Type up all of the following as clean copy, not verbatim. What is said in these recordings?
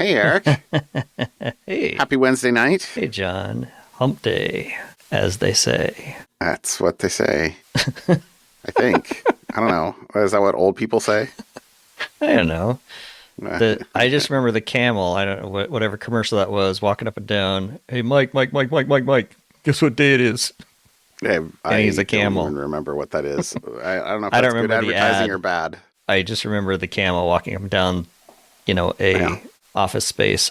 Hey, Eric. Hey. Happy Wednesday night. Hey, John. Hump day, as they say. That's what they say. I think. I don't know. Is that what old people say? I don't know. I just remember the camel. I don't know whatever commercial that was, walking up and down. Hey, Mike, Mike, Mike, Mike, Mike, Mike. Guess what day it is? I he's a camel. don't even remember what that is. I don't know if I that's don't good remember the advertising ad. or bad. I just remember the camel walking up and down, office space,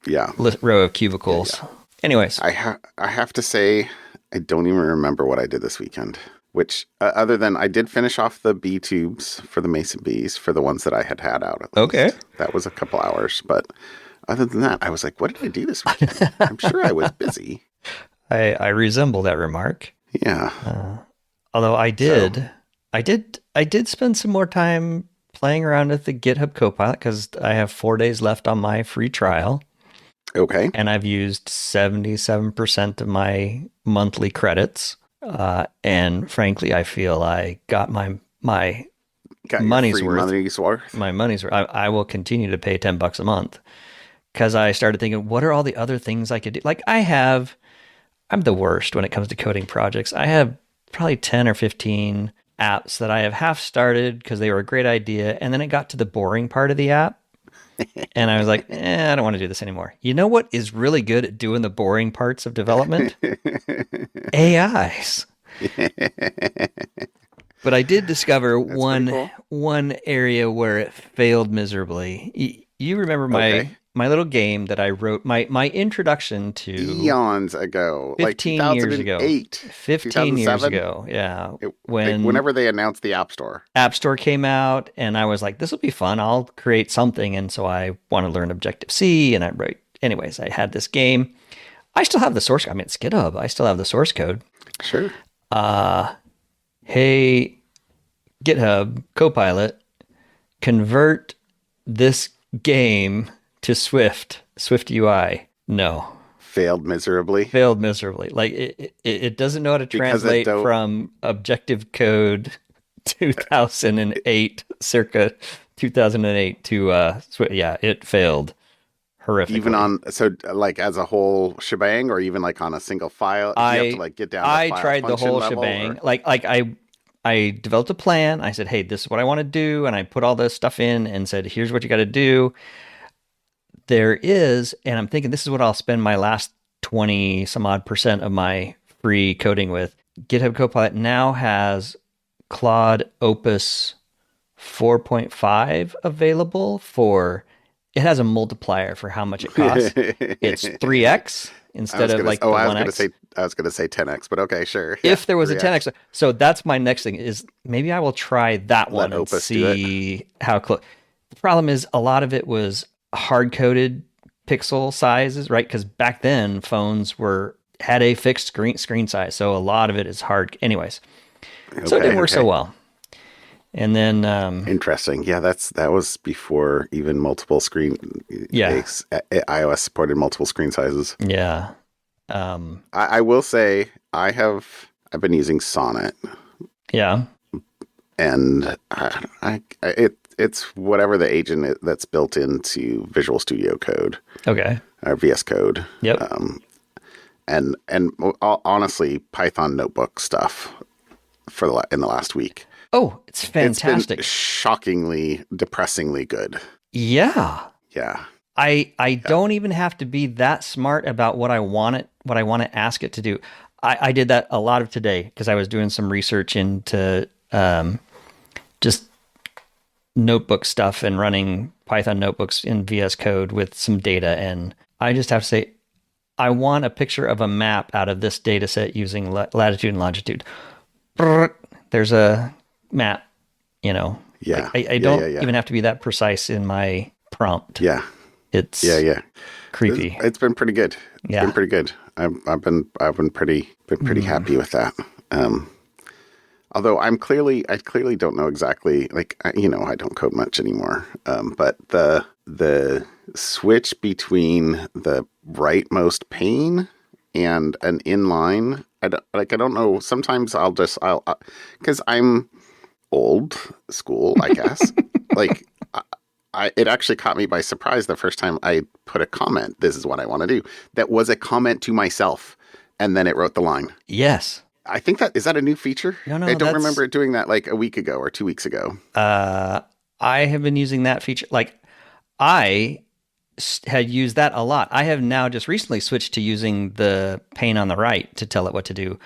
Yeah. row of cubicles. Yeah. Anyways, I have to say, I don't even remember what I did this weekend. Which, other than I did finish off the bee tubes for the mason bees for the ones that I had out at least. Okay. That was a couple hours, but other than that, I was like, what did I do this weekend? I'm sure I was busy. I resemble that remark. Yeah. Although I did spend some more time playing around with the GitHub Copilot because I have 4 days left on my free trial. Okay. And I've used 77% of my monthly credits. And frankly, I feel I got my money's worth. My money's worth. I will continue to pay $10 a month because I started thinking, what are all the other things I could do? Like I'm the worst when it comes to coding projects. I have probably 10 or 15 apps that I have half started because they were a great idea. And then it got to the boring part of the app. And I was like, I don't want to do this anymore. You know what is really good at doing the boring parts of development? AIs. But I did discover one area where it failed miserably. You remember my little game that I wrote, my introduction to eons ago, 15 years ago. 15 years ago, yeah. Whenever they announced the App Store. App Store came out, and I was like, this will be fun. I'll create something. And so I want to learn Objective-C, and I had this game. I still have the source. I mean, it's GitHub. I still have the source code. Sure. Hey, GitHub Copilot, convert this game to Swift UI. No. Failed miserably. Like it doesn't know how to translate from Objective Code 2008, circa 2008 to Swift. Yeah, it failed horrifically. Even as a whole shebang, or even like on a single file. You have to get down. I tried the whole shebang. I developed a plan. I said, hey, this is what I want to do, and I put all this stuff in and said, here's what you got to do. There is, and I'm thinking this is what I'll spend my last 20 some odd % of my free coding with. GitHub Copilot now has Claude Opus 4.5 available it has a multiplier for how much it costs. It's 3x instead of the 1x. I was going to say 10x, but okay, sure. If there was 3x. A 10x. So that's my next thing is maybe I will try that one and see how close. The problem is a lot of it was hard-coded pixel sizes, right? Because back then phones had a fixed screen size, so a lot of it is hard. Anyways, so it didn't work so well. And then interesting, yeah, that was before even multiple screen. Yeah, iOS supported multiple screen sizes. Yeah, I will say I've been using Sonnet. Yeah, and it's whatever the agent that's built into Visual Studio Code. Okay. Or VS Code. Yep. And honestly, Python notebook stuff in the last week. Oh, it's fantastic. It's been shockingly, depressingly good. Yeah. Yeah. I don't even have to be that smart about what I want to ask it to do. I did that a lot of today because I was doing some research into just notebook stuff and running Python notebooks in VS Code with some data. And I just have to say, I want a picture of a map out of this data set using latitude and longitude. There's a map, Yeah. I don't even have to be that precise in my prompt. Yeah. It's creepy. It's been pretty good. It's been pretty good. I've been pretty happy with that. Although I clearly don't know exactly, I don't code much anymore. But the switch between the rightmost pane and an inline, I don't know. Sometimes because I'm old school, I guess. it actually caught me by surprise the first time I put a comment. This is what I want to do. That was a comment to myself, and then it wrote the line. Yes. I think is that a new feature? No, I don't remember it doing that like a week ago or 2 weeks ago. I have been using that feature. Like, I had used that a lot. I have now just recently switched to using the pane on the right to tell it what to do.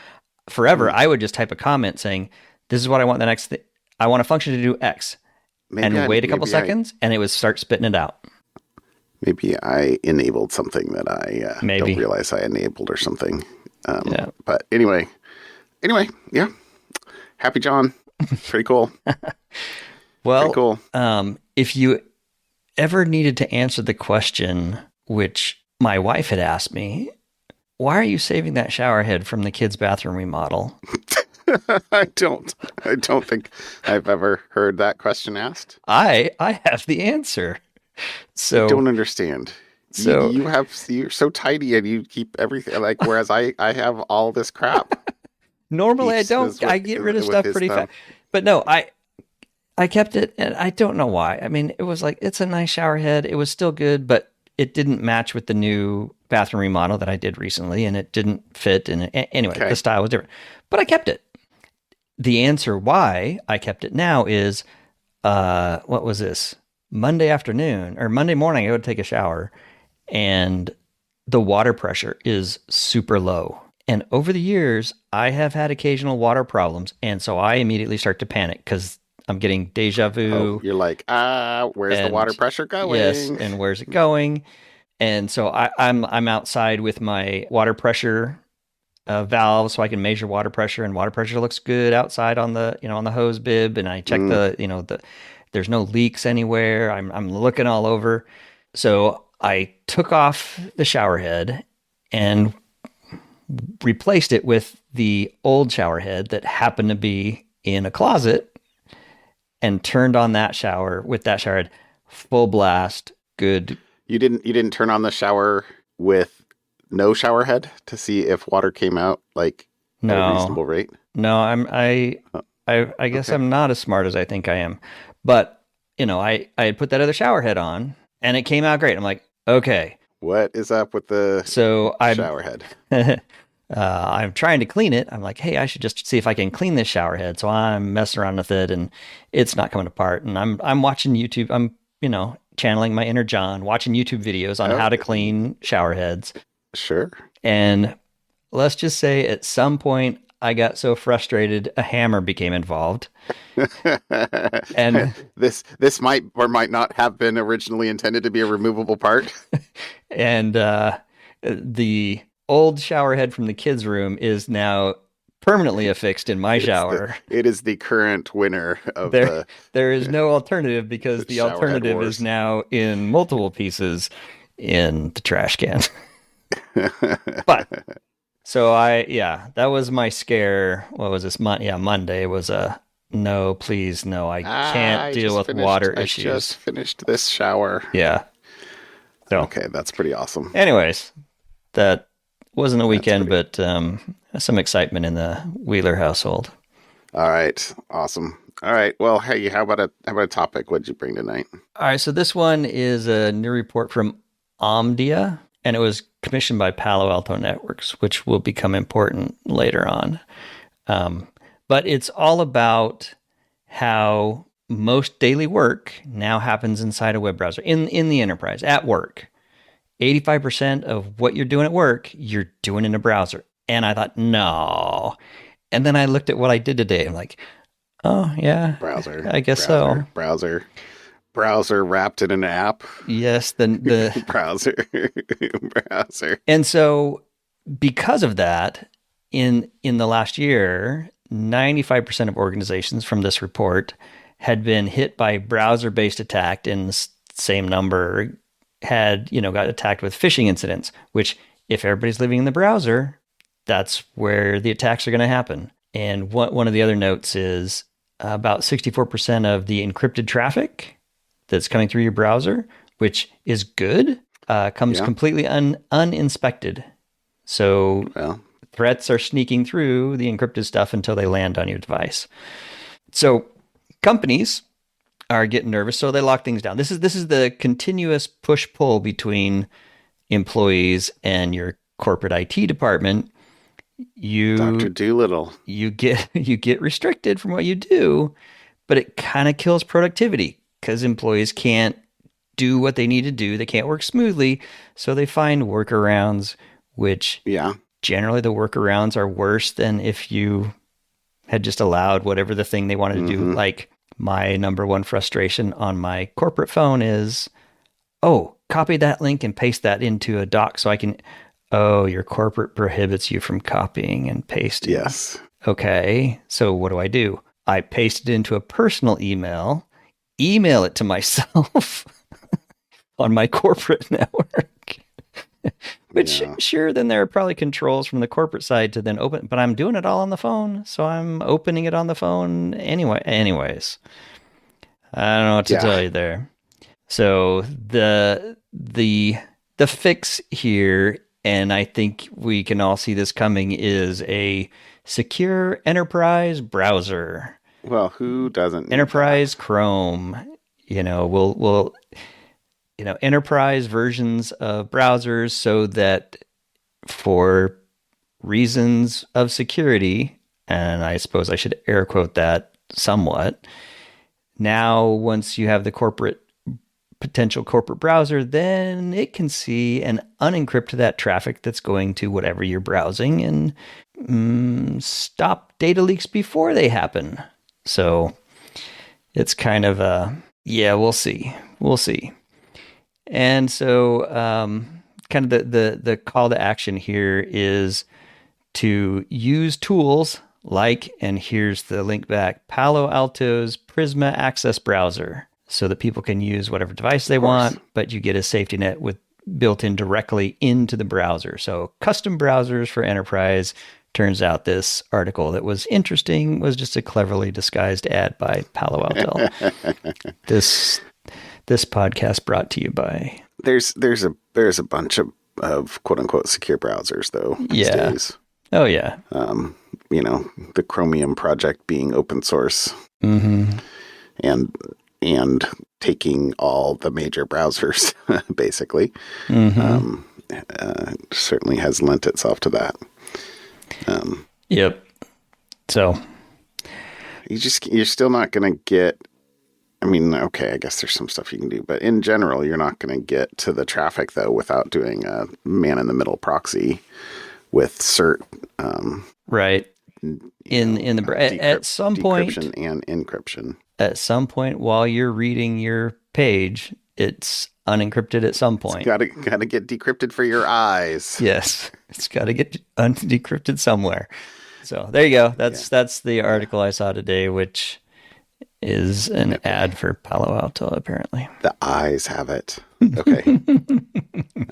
Forever, I would just type a comment saying, "This is what I want the next. I want a function to do X," and wait a couple seconds, and it would start spitting it out. Maybe I enabled something that I don't realize I enabled or something. But anyway, yeah. Happy John. Pretty cool. Well, pretty cool. If you ever needed to answer the question, which my wife had asked me, why are you saving that shower head from the kids' bathroom remodel? I don't think I've ever heard that question asked. I have the answer. So I don't understand. So you're so tidy and you keep everything like, whereas I have all this crap. Normally I don't. I get rid of stuff pretty fast. But no, I kept it, and I don't know why. I mean, it was like, it's a nice shower head. It was still good, but it didn't match with the new bathroom remodel that I did recently, and it didn't fit. And anyway, the style was different. But I kept it. The answer why I kept it now is, what was this? Monday afternoon or Monday morning, I go to take a shower, and the water pressure is super low. And over the years, I have had occasional water problems, and so I immediately start to panic because I'm getting deja vu. Oh, you're like, where's the water pressure going? Yes, and where's it going? And so I'm outside with my water pressure valve, so I can measure water pressure, and water pressure looks good outside on the on the hose bib, and I check there's no leaks anywhere. I'm looking all over, so I took off the shower head and replaced it with the old shower head that happened to be in a closet, and turned on that shower with that shower head full blast. Good. You didn't turn on the shower with no shower head to see if water came out like at a reasonable rate? No, I guess I'm not as smart as I think I am. But, I had put that other shower head on and it came out great. I'm like, okay. What is up with the shower head? I'm trying to clean it. I'm like, hey, I should just see if I can clean this shower head. So I'm messing around with it and it's not coming apart. And I'm watching YouTube. I'm, channeling my inner John, watching YouTube videos on how to clean shower heads. Sure. And let's just say at some point I got so frustrated, a hammer became involved. And this might or might not have been originally intended to be a removable part. And the old shower head from the kids' room is now permanently affixed in my shower. It is the current winner of there is no alternative because the alternative is now in multiple pieces in the trash can. But so that was my scare. What was this? Monday was a no, please, no. I can't deal with water issues. I just finished this shower. Yeah. So okay, that's pretty awesome. Anyways, that wasn't a weekend, but some excitement in the Wheeler household. All right, awesome. All right, well, hey, how about a topic? What'd you bring tonight? All right, so this one is a new report from Omdia, and it was commissioned by Palo Alto Networks, which will become important later on. But it's all about how most daily work now happens inside a web browser in the enterprise at work. 85% of what you're doing at work, you're doing in a browser. And I thought, no. And then I looked at what I did today. I'm like, oh, yeah. Browser. I guess so. Browser wrapped in an app. Yes. The browser. And so because of that, in the last year, 95% of organizations from this report had been hit by browser-based attack, and the same number had, got attacked with phishing incidents, which if everybody's living in the browser, that's where the attacks are going to happen. And one of the other notes is about 64% of the encrypted traffic that's coming through your browser, which is good, comes completely uninspected. So threats are sneaking through the encrypted stuff until they land on your device. So companies are getting nervous, so they lock things down. This is the continuous push-pull between employees and your corporate IT department. Dr. Doolittle. You get restricted from what you do, but it kind of kills productivity because employees can't do what they need to do. They can't work smoothly, so they find workarounds, which generally the workarounds are worse than if you had just allowed whatever the thing they wanted to do. Like my number one frustration on my corporate phone is, copy that link and paste that into a doc so I can, your corporate prohibits you from copying and pasting. Yes. Okay, so what do? I paste it into a personal email it to myself on my corporate network. Which, sure, then there are probably controls from the corporate side to then open, but I'm doing it all on the phone, so I'm opening it on the phone anyway. Anyways, I don't know what to tell you there. So the fix here, and I think we can all see this coming, is a secure enterprise browser. Well, who doesn't? Enterprise Chrome. We'll enterprise versions of browsers so that for reasons of security, and I suppose I should air quote that somewhat, now once you have the potential corporate browser, then it can see and unencrypt that traffic that's going to whatever you're browsing and stop data leaks before they happen. So it's kind of we'll see. And so kind of the call to action here is to use tools like, and here's the link back, Palo Alto's Prisma Access Browser, so that people can use whatever device they want, but you get a safety net built in directly into the browser. So custom browsers for enterprise. Turns out this article that was interesting was just a cleverly disguised ad by Palo Alto. This podcast brought to you by... There's a bunch of quote unquote secure browsers though these days. Oh yeah. The Chromium project being open source, and taking all the major browsers basically, certainly has lent itself to that. Yep. So you're still not going to get. I mean, okay, I guess there's some stuff you can do, but in general, you're not going to get to the traffic though without doing a man-in-the-middle proxy with cert. Right. At some point, decryption and encryption. At some point, while you're reading your page, it's unencrypted. At some point, it's got to get decrypted for your eyes. Yes, it's got to get decrypted somewhere. So there you go. That's the article I saw today, which is an ad for Palo Alto, apparently. The eyes have it. Okay.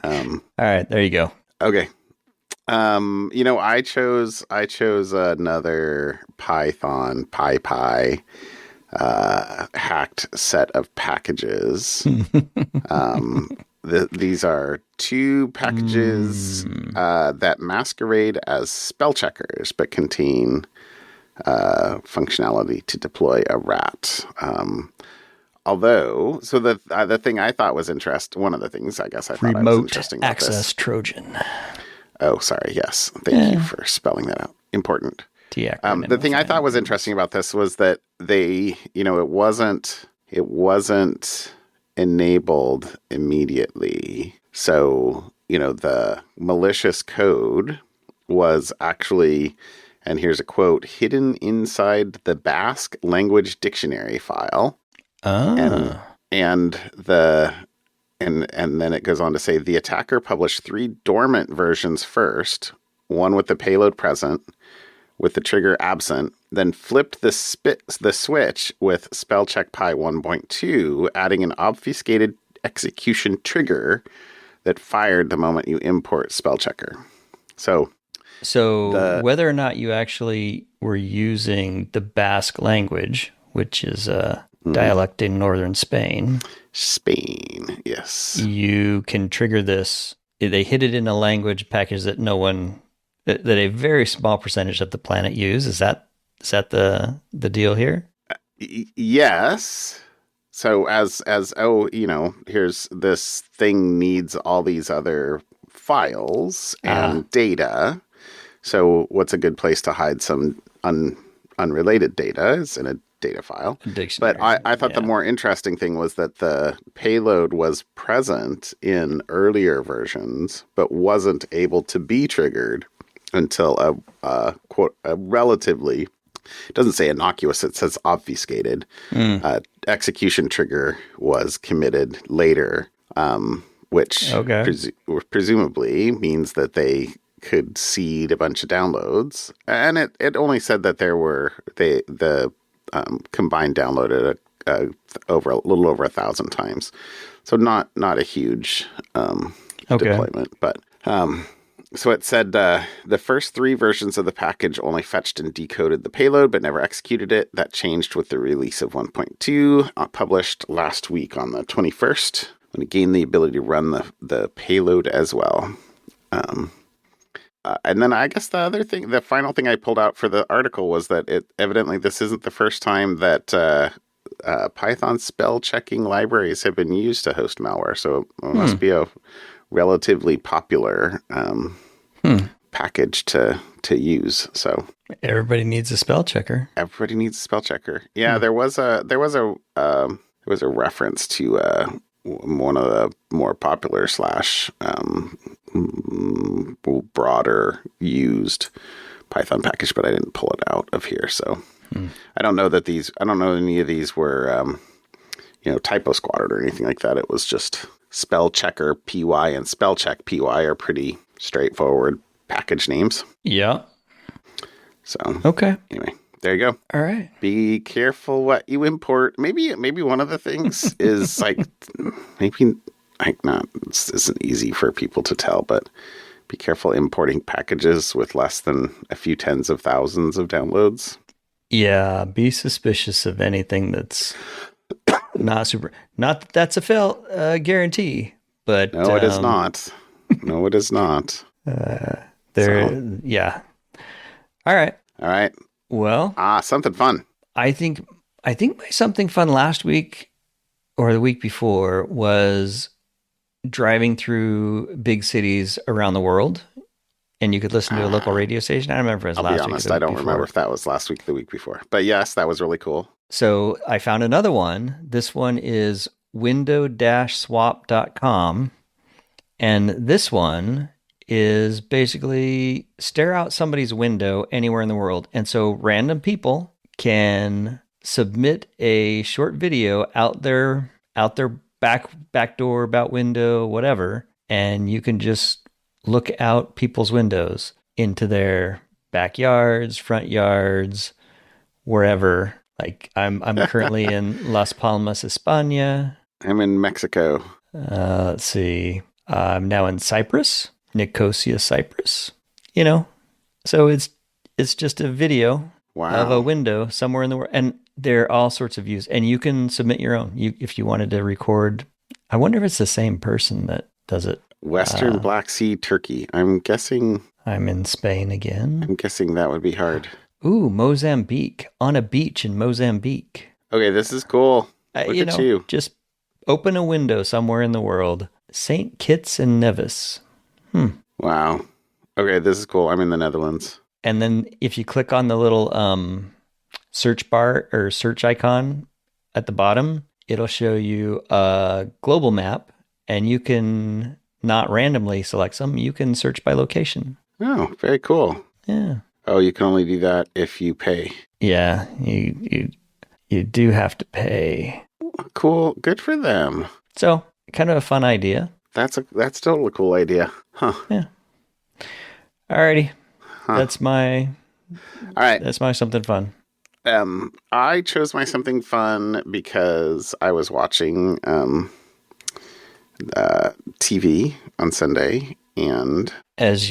All right, there you go. Okay. I chose another Python PyPy hacked set of packages. These are two packages that masquerade as spell checkers, but contain functionality to deploy a rat. Although, so the thing I thought was interesting, one of the things I guess I thought was interesting about this. Remote access Trojan. Oh, sorry. Yes. Thank you for spelling that out. Important. The thing I thought was interesting about this was that they, it wasn't enabled immediately. So, the malicious code was actually, and here's a quote, hidden inside the Basque language dictionary file. Ah. And then it goes on to say the attacker published 3 dormant versions first, one with the payload present, with the trigger absent, then flipped the switch with spellcheck Pi 1.2, adding an obfuscated execution trigger that fired the moment you import spellchecker. So whether or not you actually were using the Basque language, which is a dialect in northern Spain, yes, you can trigger this. They hid it in a language package that that a very small percentage of the planet use. Is that the deal here? Yes. So as here's this thing needs all these other files and data. So what's a good place to hide some unrelated data is in a data file. But I thought the more interesting thing was that the payload was present in earlier versions, but wasn't able to be triggered until a relatively, it doesn't say innocuous, it says obfuscated. Execution trigger was committed later, which presumably means that they could seed a bunch of downloads. And it only said that there were the combined downloaded a little over 1,000 times, so not a huge deployment. But so it said the first 3 versions of the package only fetched and decoded the payload, but never executed it. That changed with the release of 1.2, published last week on the 21st, when it gained the ability to run the payload as well. And then I guess the final thing I pulled out for the article was that evidently this isn't the first time that Python spell checking libraries have been used to host malware. So it must be a relatively popular package to use. So everybody needs a spell checker. Everybody needs a spell checker. Yeah, there was a reference to one of the more popular broader used Python package, but I didn't pull it out of here. So I don't know any of these were typo squatted or anything like that. It was just spell checker py and spell check py are pretty straightforward package names. Yeah. So okay. Anyway, there you go. All right. Be careful what you import. Maybe one of the things is this isn't easy for people to tell, but be careful importing packages with less than a few tens of thousands of downloads. Yeah, be suspicious of anything that's not super. Not that that's a guarantee, but no, it is not. No, it is not. Yeah. All right. Well, something fun. I think my something fun last week or the week before was driving through big cities around the world, and you could listen to a local radio station. I don't remember if it was last week. I'll be honest, I don't remember if that was last week or the week before. But yes, that was really cool. So I found another one. This one is window-swap.com. And this one is basically stare out somebody's window anywhere in the world. And so random people can submit a short video out their back door, about window, whatever, and you can just look out people's windows into their backyards, front yards, wherever. Like I'm currently in Las Palmas, España. I'm in Mexico. Let's see. I'm now in Cyprus, Nicosia, Cyprus. So it's just a video of a window somewhere in the world, and there are all sorts of views, and you can submit your own. If you wanted to record, I wonder if it's the same person that does it. Western Black Sea, Turkey. I'm guessing. I'm in Spain again. I'm guessing that would be hard. Ooh, Mozambique, on a beach in Mozambique. Okay, this is cool. Look at you. Just open a window somewhere in the world. St. Kitts and Nevis. Wow. Okay, this is cool. I'm in the Netherlands. And then if you click on the little search bar or search icon at the bottom, it'll show you a global map, and you can not randomly select some. You can search by location. Oh, very cool. Yeah. Oh, you can only do that if you pay. Yeah, you do have to pay. Cool. Good for them. So, kind of a fun idea. That's totally a cool idea. Huh. Yeah. Alrighty. Huh. That's my something fun. I chose my something fun because I was watching TV on Sunday, and as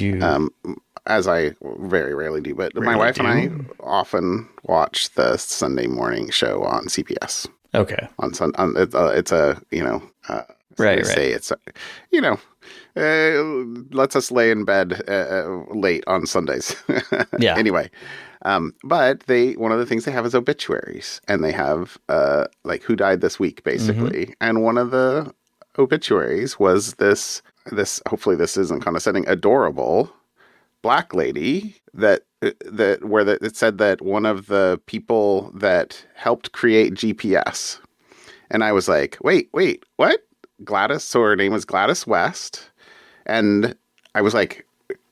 I very rarely do, but my wife and I often watch the Sunday morning show on CBS. Okay. It's a right. Say it's lets us lay in bed late on Sundays. Yeah. Anyway, But one of the things they have is obituaries, and they have like who died this week, basically. Mm-hmm. And one of the obituaries was this. Hopefully this isn't condescending. Adorable Black lady it said that one of the people that helped create GPS. And I was like, wait, what? Gladys? So her name was Gladys West. And I was like,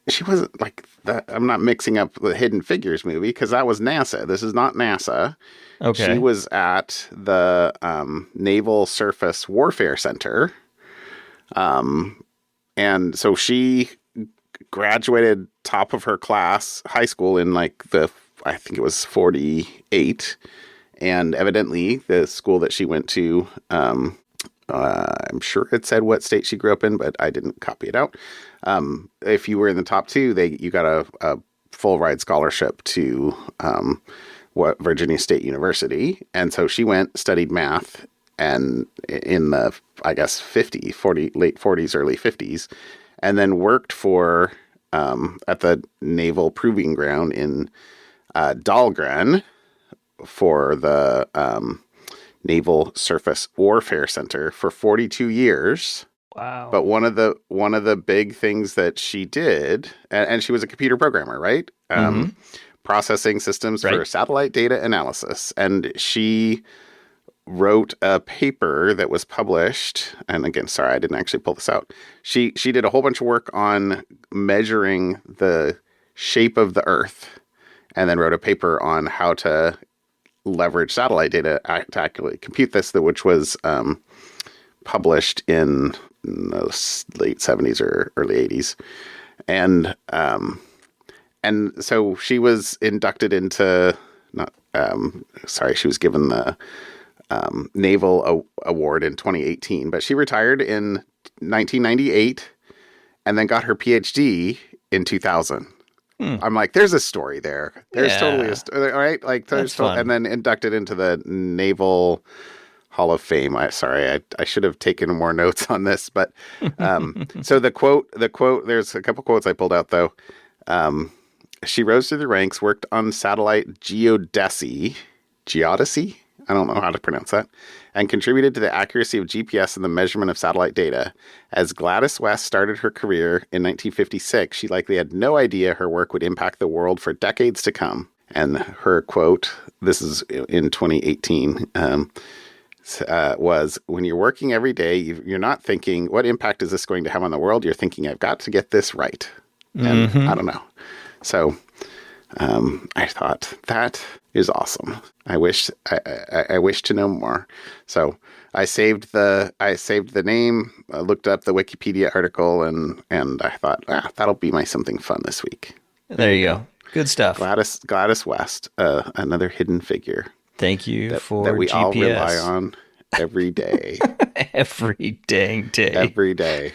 she wasn't like that. I'm not mixing up the Hidden Figures movie because that was NASA. This is not NASA. Okay. She was at the Naval Surface Warfare Center. And so she graduated top of her class, high school in I think it was 48. And evidently the school that she went to, I'm sure it said what state she grew up in, but I didn't copy it out. If you were in the top 2, you got a full ride scholarship to Virginia State University. And so she studied math, and in the, I guess, late 40s, early 50s, and then worked for at the Naval Proving Ground in Dahlgren for the Naval Surface Warfare Center for 42 years. Wow. But one of the big things that she did, and she was a computer programmer, right? Processing systems for satellite data analysis. And she wrote a paper that was published. And again, sorry, I didn't actually pull this out. She did a whole bunch of work on measuring the shape of the Earth, and then wrote a paper on how to leverage satellite data to accurately compute this, which was published in the late 70s or early 80s. And so she was inducted into, she was given the Naval Award in 2018, but she retired in 1998 and then got her PhD in 2000. I'm like, there's a story there. There's totally a story, right? Like, and then inducted into the Naval Hall of Fame. I should have taken more notes on this, but so the quote, there's a couple quotes I pulled out though. She rose through the ranks, worked on satellite geodesy. I don't know how to pronounce that, and contributed to the accuracy of GPS and the measurement of satellite data. As Gladys West started her career in 1956, she likely had no idea her work would impact the world for decades to come. And her quote, this is in 2018, was, when you're working every day, you're not thinking, what impact is this going to have on the world? You're thinking, I've got to get this right. And I don't know. So I thought that is awesome. I wish to know more. So I saved the name, looked up the Wikipedia article, and I thought, that'll be my something fun this week. There you go. Good stuff. Gladys West, another hidden figure. Thank you for that we GPS. all rely on every day. Every dang day. Every day.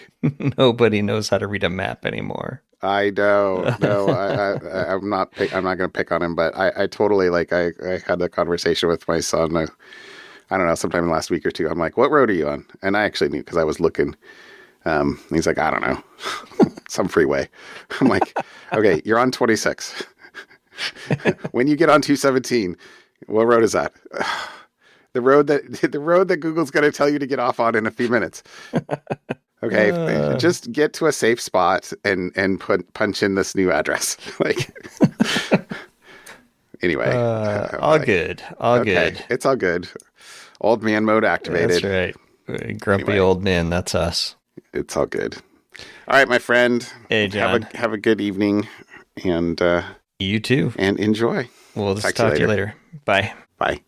Nobody knows how to read a map anymore. I know. No, I'm not going to pick on him, but I totally, I had a conversation with my son. I don't know, sometime last week or two. I'm like, what road are you on? And I actually knew because I was looking. He's like, I don't know, some freeway. I'm like, okay, you're on 26. When you get on 217, what road is that? The road that Google's going to tell you to get off on in a few minutes. Okay, just get to a safe spot and punch in this new address. Anyway, all good. It's all good. Old man mode activated. That's right. Grumpy old man. That's us. It's all good. All right, my friend. Hey, John. Have a good evening, and you too. And enjoy. We'll just talk to you later. Bye. Bye.